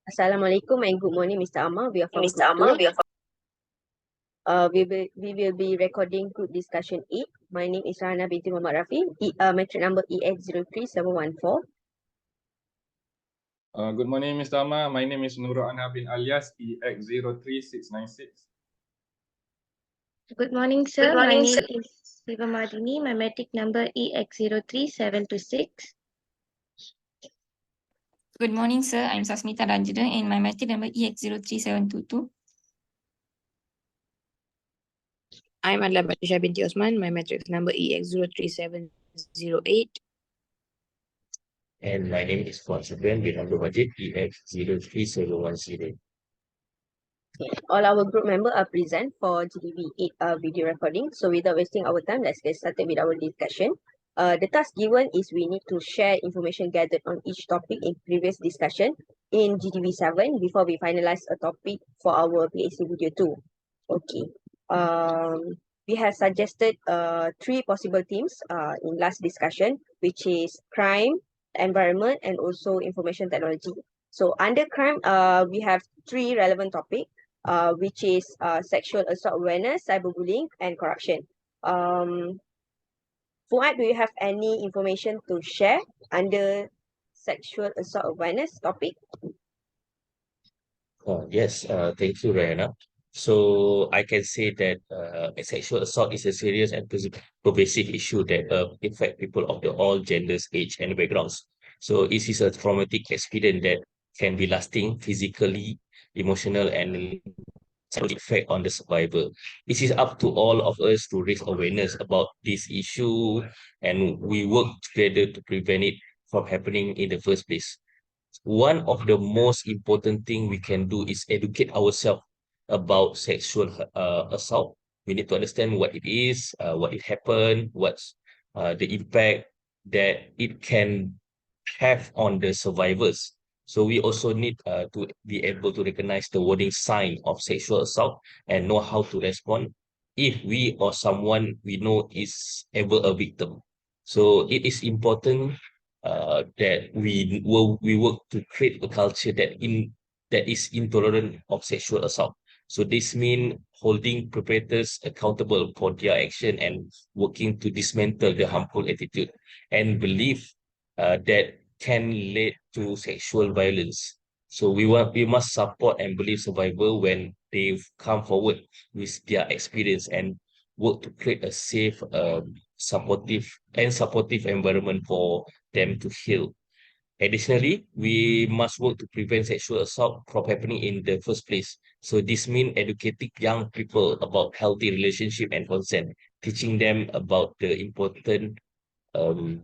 Assalamualaikum and good morning, Mr. Amar. We are from Mr. Group Amar, 2. We will be recording group discussion 8. My name is Rana binti Muhammad Rafi, metric number EX03714. Good morning, Mr. Amar. My name is Nurul Anha bin Alias, EX03696. Good morning, sir. Good morning, My sir. name is Siva Madini. My metric number EX03726. Good morning, sir. I'm Sasmita Ranjadan and my metric number EX03722. I'm Adla Batisha binti Osman. My matrix number EX03708. And my name is Fuad Supriyan bin Abdul Majid, EX03710. All our group members are present for GDB 8 video recording. So without wasting our time, let's get started with our discussion. The task given is we need to share information gathered on each topic in previous discussion in GDB 7 before we finalize a topic for our PAC video 2. Okay. We have suggested 3 possible themes in last discussion, which is crime, environment, and also information technology. So under crime, we have 3 relevant topics, which is sexual assault awareness, cyberbullying, and corruption. Fuad, do you have any information to share under sexual assault awareness topic? Yes, thank you, Rihanna. So I can say that sexual assault is a serious and pervasive issue that affect people of all genders, age, and backgrounds. So it is a traumatic experience that can be lasting physically, emotional, and effect on the survivor. It is up to all of us to raise awareness about this issue, and we work together to prevent it from happening in the first place. One of the most important thing we can do is educate ourselves about sexual assault. We need to understand what it is, what it happened, what's the impact that it can have on the survivors. So we also need to be able to recognize the warning sign of sexual assault and know how to respond if we or someone we know is ever a victim. So it is important that we work to create a culture that is intolerant of sexual assault. So this means holding perpetrators accountable for their action and working to dismantle the harmful attitude and belief that can lead to sexual violence. So we must support and believe survivor when they come forward with their experience and work to create a safe, supportive environment for them to heal. Additionally, we must work to prevent sexual assault from happening in the first place. So this means educating young people about healthy relationship and consent, teaching them about the um,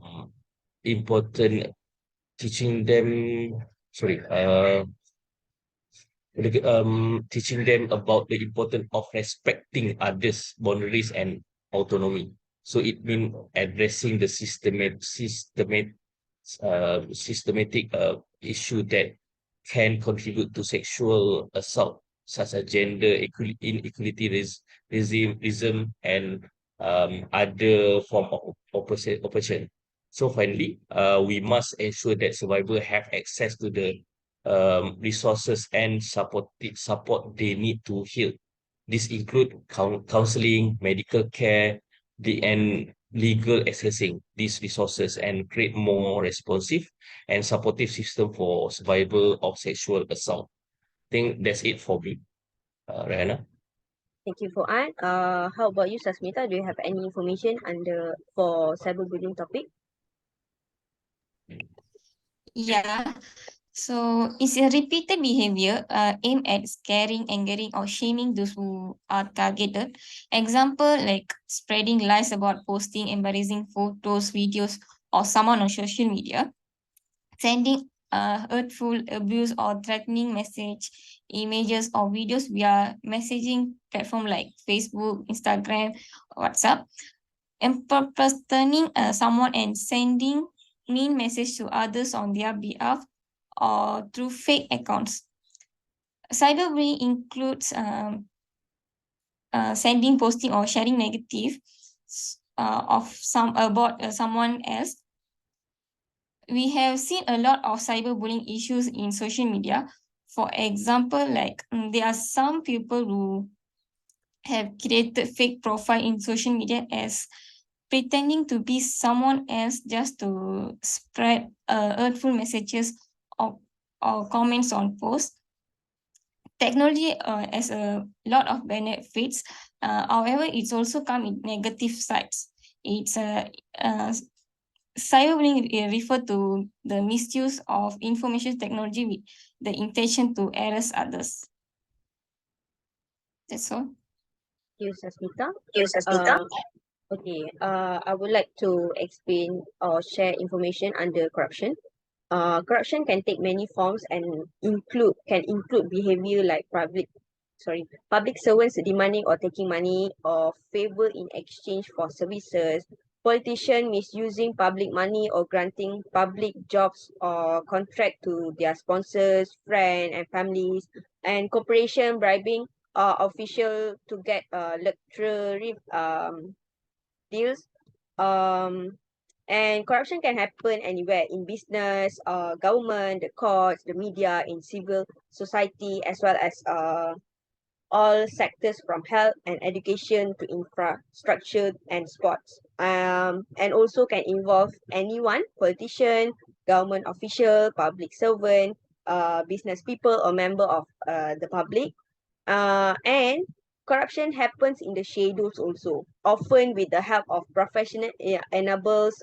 important teaching them sorry teaching them about the importance of respecting others boundaries and autonomy. So it means addressing the systematic issue that can contribute to sexual assault, such as gender inequality, racism, and other form of oppression. So finally, we must ensure that survivors have access to the resources and support they need to heal. This include counseling, medical care, and legal accessing these resources and create more responsive and supportive system for survivor of sexual assault. I think that's it for me, Rihanna. Thank you, Fuad. How about you, Sasmita? Do you have any information for cyberbullying topic? Yeah. So it's a repeated behavior aimed at scaring, angering, or shaming those who are targeted. Example like spreading lies about posting embarrassing photos, videos, or someone on social media, sending hurtful, abuse, or threatening message, images, or videos via messaging platform like Facebook, Instagram, WhatsApp, impersonating someone and sending mean message to others on their behalf or through fake accounts. Cyberbullying includes sending, posting, or sharing negative of someone else, we have seen a lot of cyberbullying issues in social media. For example, like there are some people who have created fake profile in social media as pretending to be someone else just to spread hurtful messages or, or comments on posts. Technology has a lot of benefits. However, it's also come in negative sides. It's cyberbullying refer to the misuse of information technology with the intention to harass others. That's all. Thank you, Sasmita. Okay, I would like to explain or share information under corruption. Corruption can take many forms and can include behavior like public servants demanding or taking money or favor in exchange for services, politicians misusing public money or granting public jobs or contract to their sponsors, friends and families, and corporation bribing official to get lucrative deals. And corruption can happen anywhere in business, government, the courts, the media, in civil society, as well as all sectors from health and education to infrastructure and sports. And also can involve anyone, politician, government official, public servant, business people, or member of the public. And corruption happens in the shadows also, often with the help of professional enablers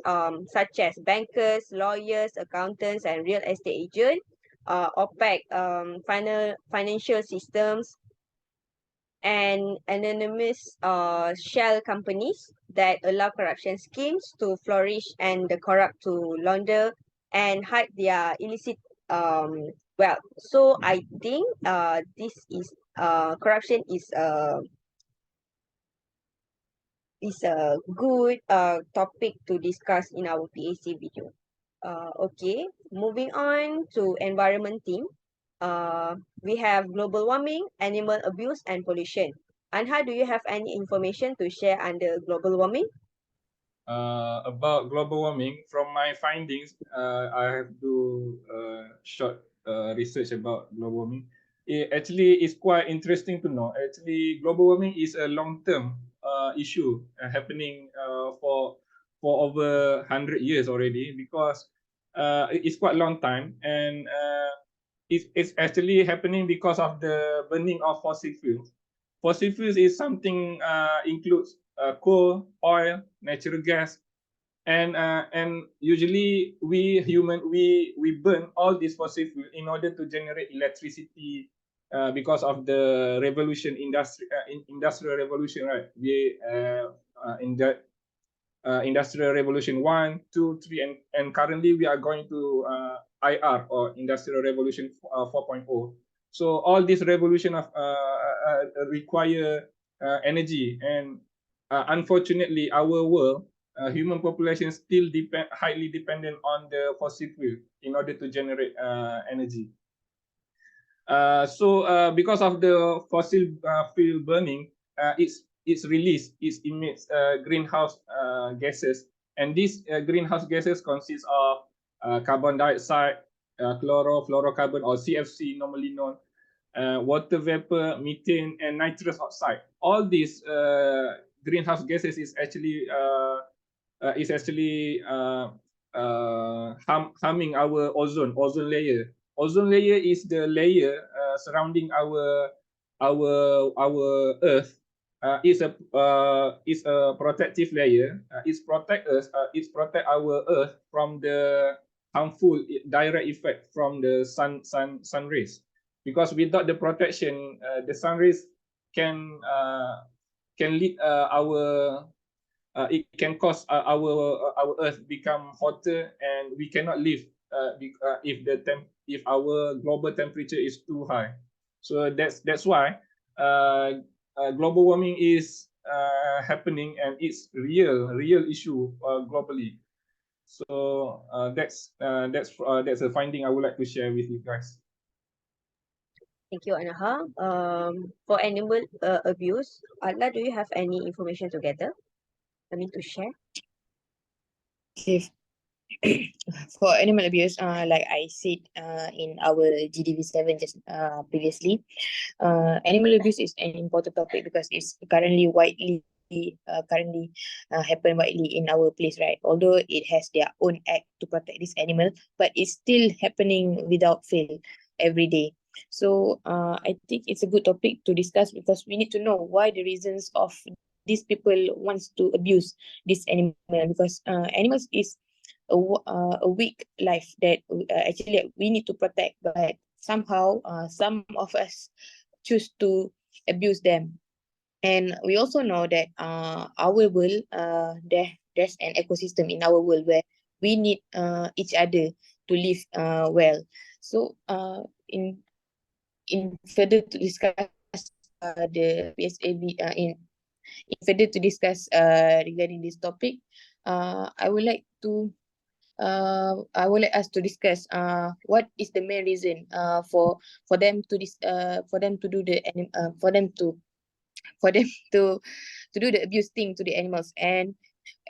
such as bankers, lawyers, accountants, and real estate agents, opaque financial systems, and anonymous shell companies that allow corruption schemes to flourish and the corrupt to launder and hide their illicit wealth. So I think this is corruption is a good topic to discuss in our PAC video. Okay, moving on to environment theme. We have global warming, animal abuse, and pollution. Anha, do you have any information to share under global warming? About global warming, from my findings, I have do short research about global warming. It actually is quite interesting to know. Actually, global warming is a long-term issue happening for over 100 years already, because it's quite a long time, and it's actually happening because of the burning of fossil fuels. Fossil fuels is something includes coal, oil, natural gas, and usually we human we burn all these fossil fuel in order to generate electricity because of the industrial revolution, right? We in the Industrial Revolution 1, 2, 3, and currently we are going to IR, or Industrial Revolution 4.0. So all this revolution of require energy, and unfortunately our world, human population still highly dependent on the fossil fuel in order to generate energy. So because of the fossil fuel burning, it's released, it emits greenhouse gases, and these greenhouse gases consist of carbon dioxide, chlorofluorocarbon, or CFC normally known, water vapor, methane, and nitrous oxide. All these greenhouse gases is actually harming our ozone layer. Ozone layer is the layer surrounding our Earth. It's a protective layer. It's protect us. It's protect our Earth from the harmful direct effect from the sun rays. Because without the protection, the sun rays can lead it can cause our Earth become hotter, and we cannot live if our global temperature is too high. So that's why global warming is happening, and it's real issue globally. So that's a finding I would like to share with you guys. Thank you, Anaha. For animal abuse, Adla, do you have any information to share? Okay. For animal abuse, like I said in our GDV7 just previously, animal abuse is an important topic because it's currently happen widely in our place, right? Although it has their own act to protect this animal, but it's still happening without fail every day. So I think it's a good topic to discuss because we need to know why the reasons of these people wants to abuse this animal, because animals is a weak life that actually we need to protect, but somehow some of us choose to abuse them. And we also know that our world, there's an ecosystem in our world where we need each other to live well. So in further to discuss the PSAB in further to discuss regarding this topic, I would like us to discuss what is the main reason for them to for them to do for them to for them to do the abuse thing to the animals. And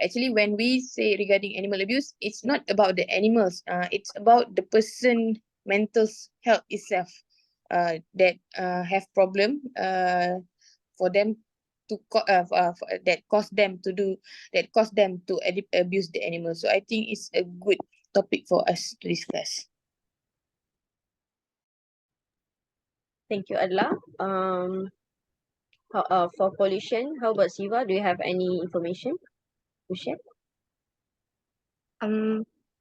actually, when we say regarding animal abuse, it's not about the animals, it's about the person mental health itself, that have problem, for them to that cause them to do that cause them to abuse the animals. So I think it's a good topic for us to discuss. Thank you, Adla. For pollution, how about Siva? Do you have any information to share?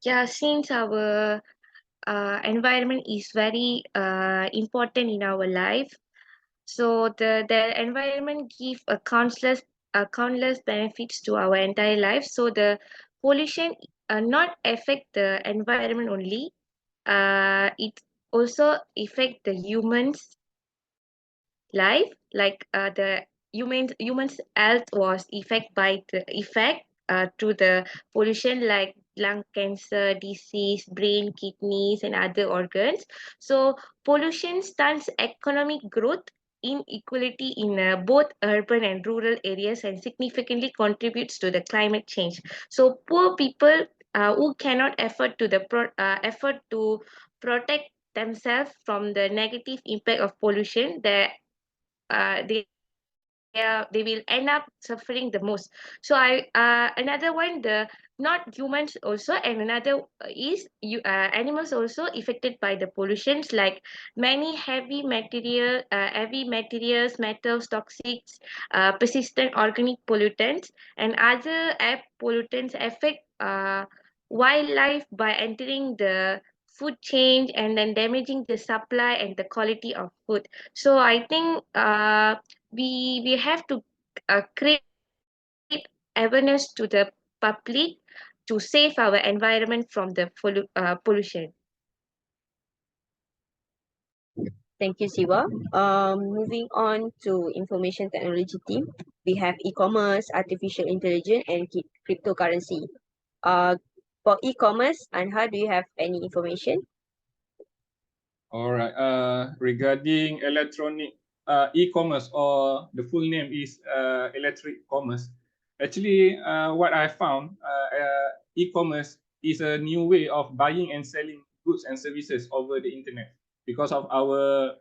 Yeah, since our environment is very important in our life, so the environment give a countless benefits to our entire life. So the pollution not affect the environment only, it also affect the humans life, like the humans health was affect to the pollution, like lung cancer disease, brain, kidneys and other organs. So pollution stunts economic growth, inequality in both urban and rural areas, and significantly contributes to the climate change. So poor people who cannot afford to protect themselves from the negative impact of pollution, they will end up suffering the most. So another one, the not humans also, and another is animals also affected by the pollutions, like many heavy materials, metals, toxics, persistent organic pollutants and other air pollutants affect wildlife by entering the food chain and then damaging the supply and the quality of food. So I think we have to create awareness to the public to save our environment from the pollution. Thank you, Siva. Moving on to information technology team, we have e-commerce, artificial intelligence, and cryptocurrency. For e-commerce, Anha, do you have any information? All right. Regarding electronic e-commerce, or the full name is electric commerce. Actually, what I found, e-commerce is a new way of buying and selling goods and services over the internet because of our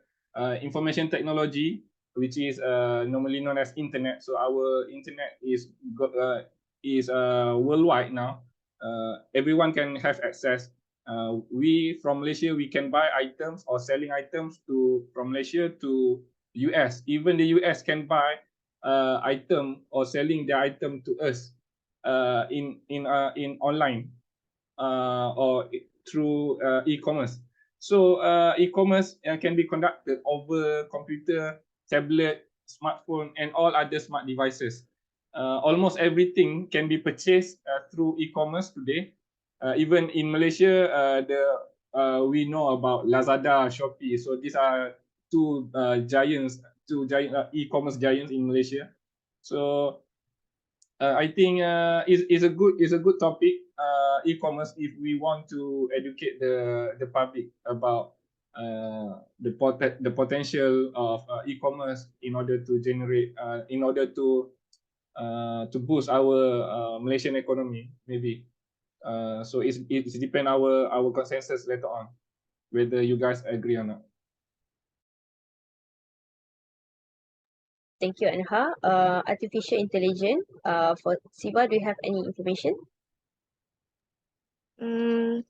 information technology, which is normally known as internet. So our internet is worldwide now. Everyone can have access. We from Malaysia, we can buy items or selling items from Malaysia to US. Even the US can buy item or selling their item to us in online or through e-commerce. So e-commerce can be conducted over computer, tablet, smartphone, and all other smart devices. Almost everything can be purchased through e-commerce today. Even in Malaysia, we know about Lazada, Shopee. So these are two giant e-commerce giants in Malaysia. So I think is a good topic, e-commerce, if we want to educate the public about the potential of e-commerce in order to generate in order to boost our Malaysian economy, maybe. So it's depend our consensus later on, whether you guys agree or not. Thank you, Anha. Artificial intelligence. For Siva, do you have any information? Mm,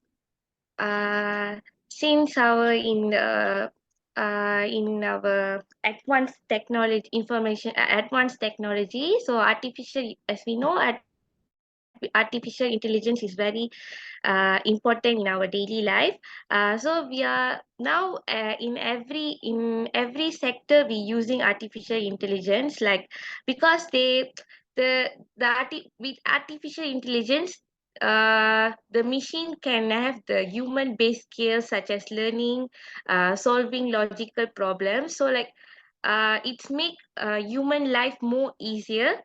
since in our advanced technology, so artificial, as we know, artificial intelligence is very important in our daily life. So we are now in every sector we using artificial intelligence, like because with artificial intelligence, the machine can have the human based skills such as learning, solving logical problems. So like it's make human life more easier.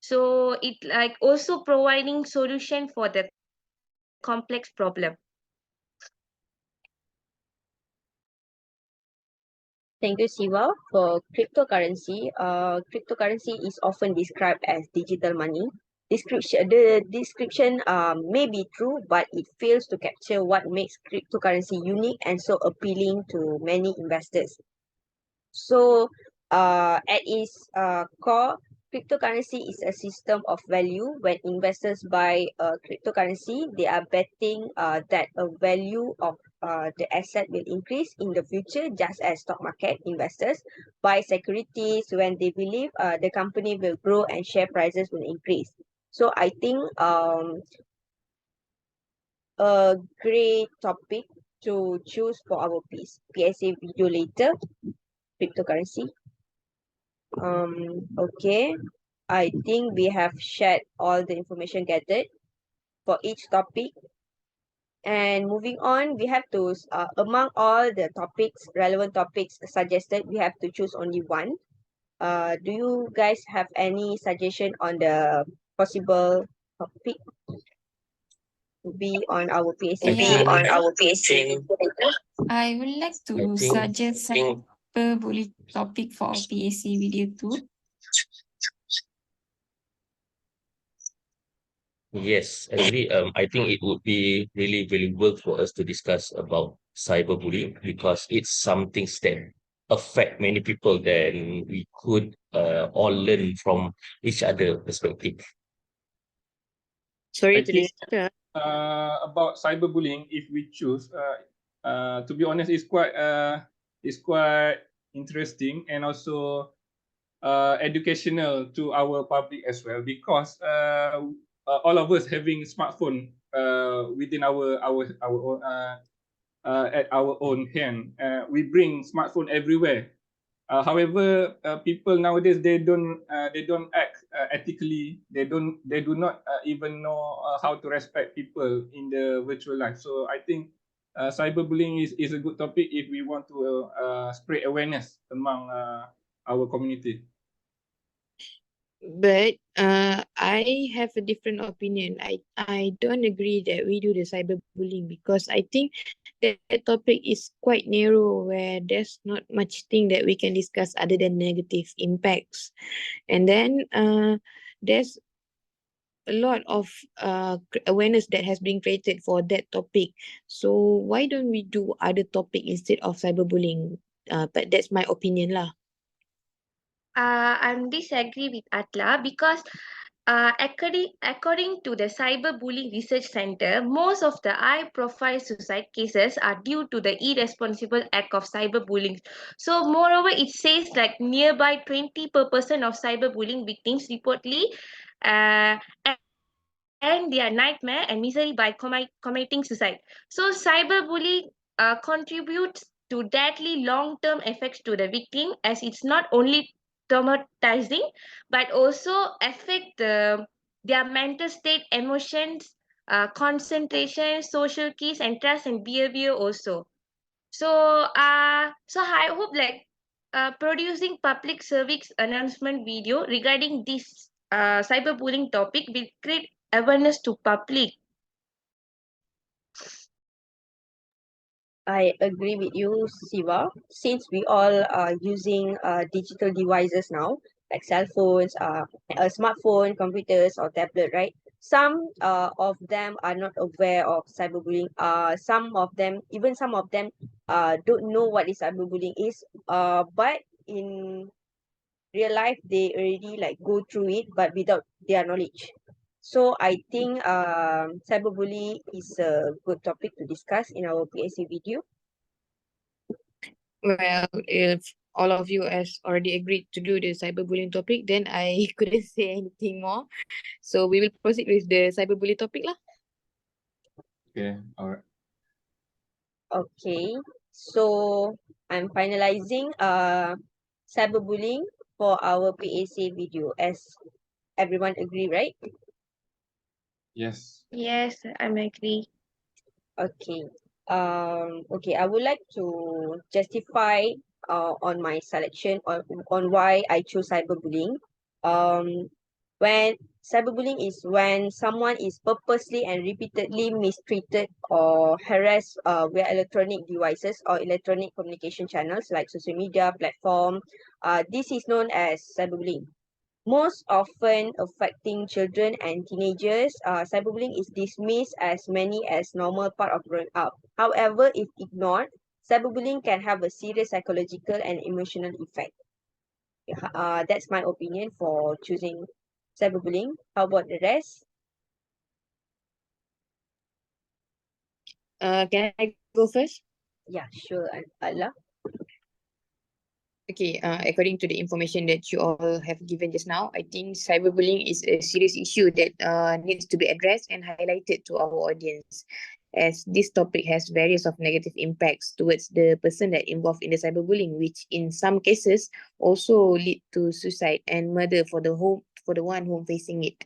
So it like also providing solution for the complex problem. Thank you, Siva. For cryptocurrency, cryptocurrency is often described as digital money. The description may be true, but it fails to capture what makes cryptocurrency unique and so appealing to many investors. So, at its core, cryptocurrency is a system of value. When investors buy a cryptocurrency, they are betting that a value of the asset will increase in the future, just as stock market investors buy securities when they believe the company will grow and share prices will increase. So, I think a great topic to choose for our PSA video later, cryptocurrency. Okay. I think we have shared all the information gathered for each topic. And moving on, we have to, among all the topics, relevant topics suggested, we have to choose only one. Do you guys have any suggestion on the possible topic to be on our PSA? Yeah. On our PSA. I would like to think- suggest apa boleh topik for our PAC video tu. Yes, actually, I think it would be really valuable for us to discuss about cyberbullying because it's something that affect many people. Then we could all learn from each other perspective. Sorry I to think disturb. about cyberbullying, if we choose, to be honest, it's quite interesting and also educational to our public as well, because all of us having smartphone within our own, at our own hand. We bring smartphone everywhere. However, people nowadays they don't act ethically. They do not even know how to respect people in the virtual life. So I think cyberbullying is a good topic if we want to spread awareness among our community. But I have a different opinion. I don't agree that we do the cyberbullying because I think that topic is quite narrow where there's not much thing that we can discuss other than negative impacts. And then there's a lot of awareness that has been created for that topic. So why don't we do other topic instead of cyberbullying? But that's my opinion lah. I'm disagree with Atla because according to the Cyberbullying Research Center, most of the high-profile suicide cases are due to the irresponsible act of cyberbullying. So, moreover, it says like nearby 20% of cyberbullying victims reportedly uh, and their nightmare and misery by committing suicide. So, cyberbullying contributes to deadly long-term effects to the victim, as it's not only traumatizing but also affect their mental state, emotions, concentration, social keys, and trust and behavior also. So I hope like producing public service announcement video regarding this cyberbullying topic will create awareness to public. I agree with you, Siva. Since we all are using digital devices now, like cell phones, a smartphone, computers, or tablet, right? some of them are not aware of cyberbullying. Some of them, don't know what is cyberbullying is. But in real life, they already like go through it, but without their knowledge. So I think cyberbullying is a good topic to discuss in our PSA video. Well, if all of you has already agreed to do the cyberbullying topic, then I couldn't say anything more. So we will proceed with the cyberbullying topic lah. Okay, all right. Okay, so I'm finalizing cyberbullying for our PAC video, as everyone agree, right? Yes. Yes, I'm agree. Okay. Okay, I would like to justify on my selection on why I choose cyberbullying. When cyberbullying is when someone is purposely and repeatedly mistreated or harassed via electronic devices or electronic communication channels like social media platform. This is known as cyberbullying. Most often affecting children and teenagers, cyberbullying is dismissed as many as normal part of growing up. However, if ignored, cyberbullying can have a serious psychological and emotional effect. That's my opinion for choosing cyberbullying. How about the rest? Can I go first? Yeah, sure, Allah. Okay, according to the information that you all have given just now, I think cyberbullying is a serious issue that needs to be addressed and highlighted to our audience, as this topic has various of negative impacts towards the person that involved in the cyberbullying, which in some cases also lead to suicide and murder for the one who facing it.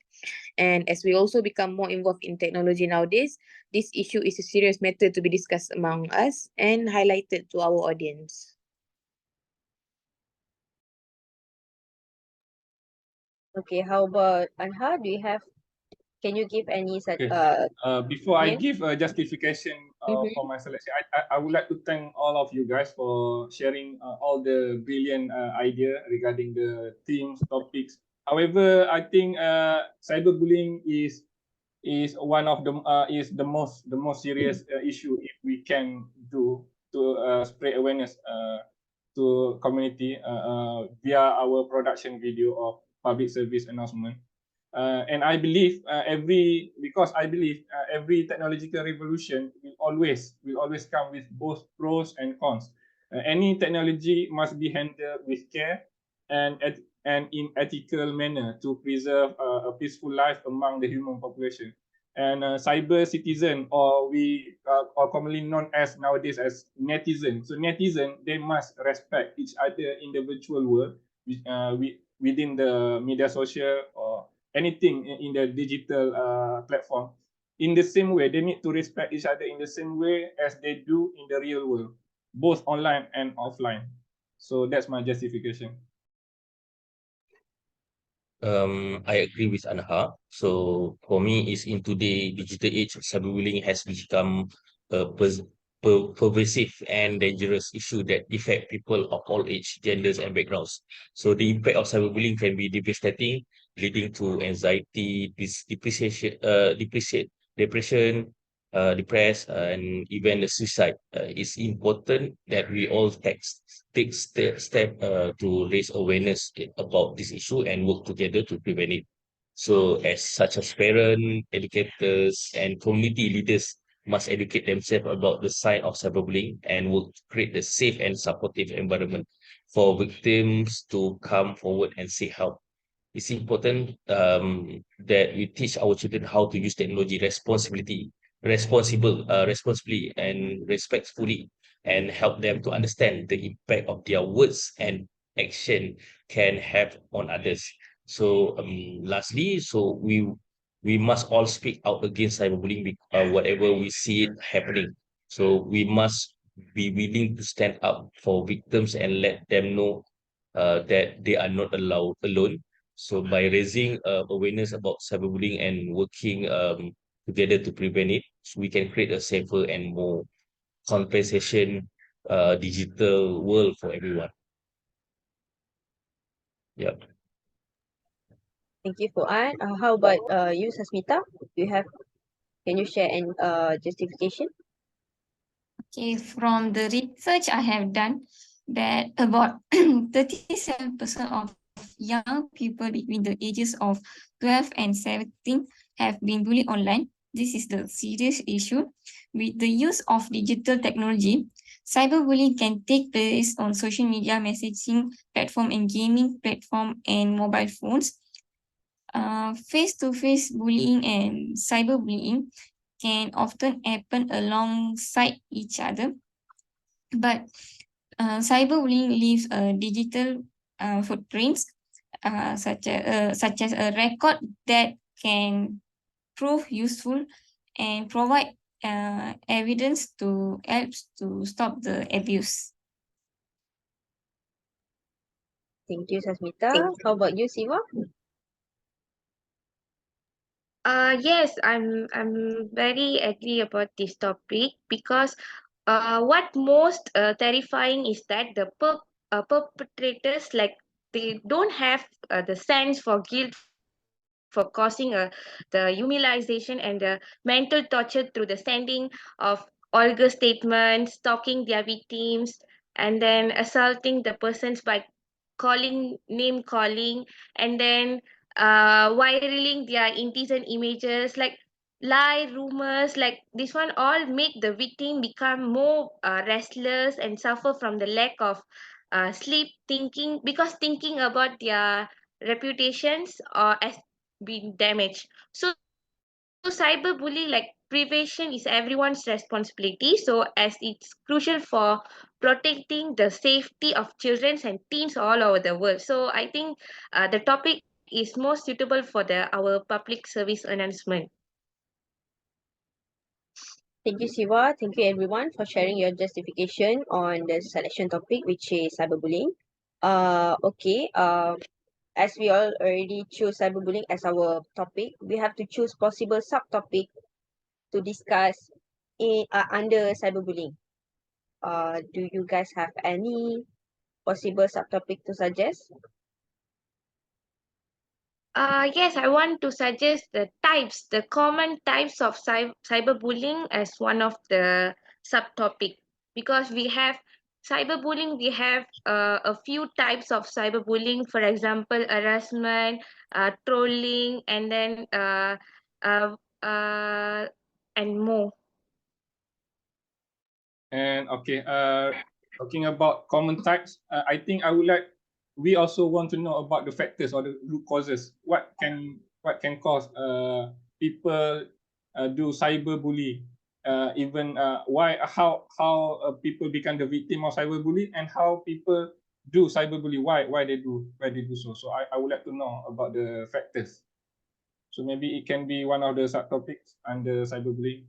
And as we also become more involved in technology nowadays, this issue is a serious matter to be discussed among us and highlighted to our audience. Okay, how about Anha? Can you give any such Okay. Before I opinion? give a justification for my selection, I would like to thank all of you guys for sharing all the brilliant idea regarding the themes, topics. However, I think cyberbullying is one of the most serious issue if we can do to spread awareness to community via our production video of public service announcement. And I believe every technological revolution will always come with both pros and cons. Any technology must be handled with care and in ethical manner to preserve a peaceful life among the human population. And cyber citizen, or commonly known as nowadays as netizen. So netizen, they must respect each other in the virtual world, within the media social or anything in the digital platform. In the same way, they need to respect each other in the same way as they do in the real world, both online and offline. So that's my justification. I agree with Anha. So for me, is in today digital age, cyberbullying has become a pervasive and dangerous issue that affect people of all age, genders, and backgrounds. So the impact of cyberbullying can be devastating, leading to anxiety, depression, depressed, and even the suicide. It's important that we all take step to raise awareness about this issue and work together to prevent it. So, as such as parents, educators, and community leaders must educate themselves about the sign of cyberbullying and work to create a safe and supportive environment for victims to come forward and seek help. It's important that we teach our children how to use technology responsibly and respectfully, and help them to understand the impact of their words and action can have on others. So, lastly, we must all speak out against cyberbullying, whatever we see it happening. So we must be willing to stand up for victims and let them know that they are not allowed alone. So by raising awareness about cyberbullying and working together to prevent it, so we can create a safer and more compensation digital world for everyone. Yeah. Thank you, Fuad. How about you, Sasmita? Can you share an justification? Okay, from the research I have done, that about 37% of young people between the ages of 12 and 17 have been bullied online. This is the serious issue. With the use of digital technology, cyberbullying can take place on social media, messaging platform, and gaming platform and mobile phones. Face-to-face bullying and cyberbullying can often happen alongside each other, but cyberbullying leaves a digital footprints, such as a record that can prove useful and provide evidence to help to stop the abuse. Thank you, Sasmita. How about you, Siva? Yes, I'm very agree about this topic because what most terrifying is that the perpetrators, like, they don't have the sense for guilt for causing the humiliation and the mental torture through the sending of vulgar statements, stalking their victims, and then assaulting the persons by name calling, and then viraling their indecent images, like lie rumors, like this one all make the victim become more restless and suffer from the lack of sleep, thinking, because thinking about their reputations or as been damaged. So cyberbullying, like, prevention is everyone's responsibility, so as it's crucial for protecting the safety of children and teens all over the world. So I think the topic is more suitable for our public service announcement. Thank you, Siva. Thank you, everyone, for sharing your justification on the selection topic, which is cyberbullying. Okay. As we all already choose cyberbullying as our topic, we have to choose possible subtopic to discuss under cyberbullying. Do you guys have any possible subtopic to suggest? Yes, I want to suggest the common types of cyberbullying as one of the subtopic, because we have cyberbullying, we have a few types of cyberbullying, for example, harassment, trolling, and then uh, uh, and more. And okay, talking about common types, I think we also want to know about the factors or the root causes. What can cause people do cyberbully? Even how people become the victim of cyberbully, and how people do cyberbully. Why they do so? So I would like to know about the factors. So maybe it can be one of the subtopics under cyberbullying.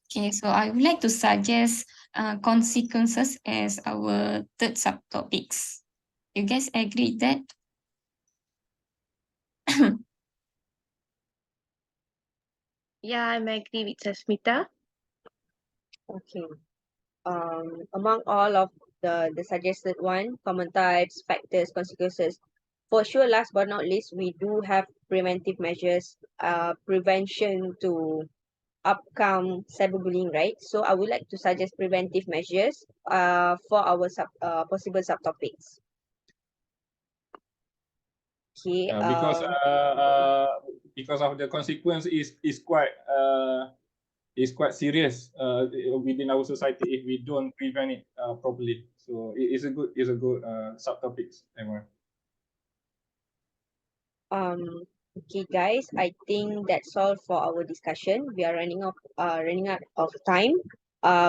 Okay, so I would like to suggest consequences as our third subtopics. You guys agree with that? Yeah, I'm agree with Sasmita. Okay. Among all of the suggested one, common types, factors, consequences. For sure, last but not least, we do have preventive measures, prevention to upcome cyberbullying, right? So I would like to suggest preventive measures for our possible subtopics. Okay. Because of the consequence is quite serious within our society if we don't prevent it properly. So it is a good subtopics, everyone. Okay, guys, I think that's all for our discussion. We are running out of time.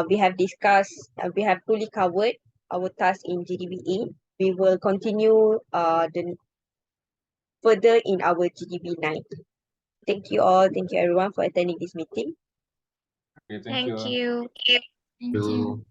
We have discussed, we have fully covered our task in GDB 8. We will continue further in our GDB 9. Thank you all. Thank you everyone for attending this meeting. Okay, thank Thank you. you. Thank you.